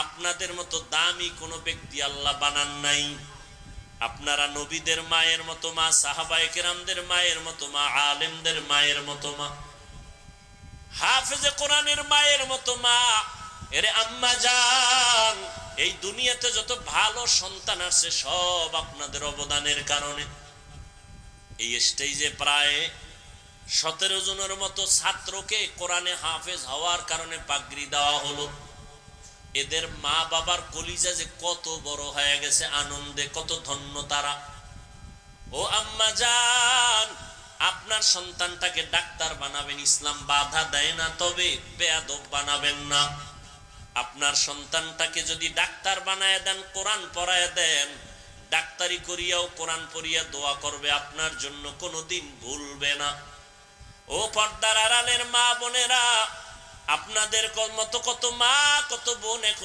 আপনাদের মতো দামি কোনো ব্যক্তি আল্লাহ বানান নাই। আপনারা নবীদের মায়ের মতো মা, সাহাবায়ে কেরামদের মায়ের মতো মা, আলেমদের মায়ের মতো মা, হাফেজে কোরআনের মায়ের মতো মা। এরে আম্মা জান, এই দুনিয়াতে যত ভালো সন্তান আছে সব আপনাদের অবদানের কারণে। এই স্টেজে প্রায় 17 জনের মতো ছাত্রকে কোরআনে হাফেজ হওয়ার কারণে পাগড়ি দেওয়া হলো। এদের মা বাবার কলিজা যে কত বড় হয়ে গেছে আনন্দে, কত ধন্য তারা। ও আম্মা জান, আপনার সন্তানটাকে ডাক্তার বানাবেন, ইসলাম বাধা দেয় না, তবে বেয়াদব বানাবেন না। আপনার সন্তানটাকে যদি ডাক্তার বানায় দেন, কোরআন পড়ায় দেন, ডাক্তারি করিয়াও কোরআন পড়িয়া দোয়া করবে, আপনার জন্য কোনোদিন ভুলবে না। ও পর্দার আড়ালের মা বোনেরা, আপনাদের মতো কত মা কত বোন এখন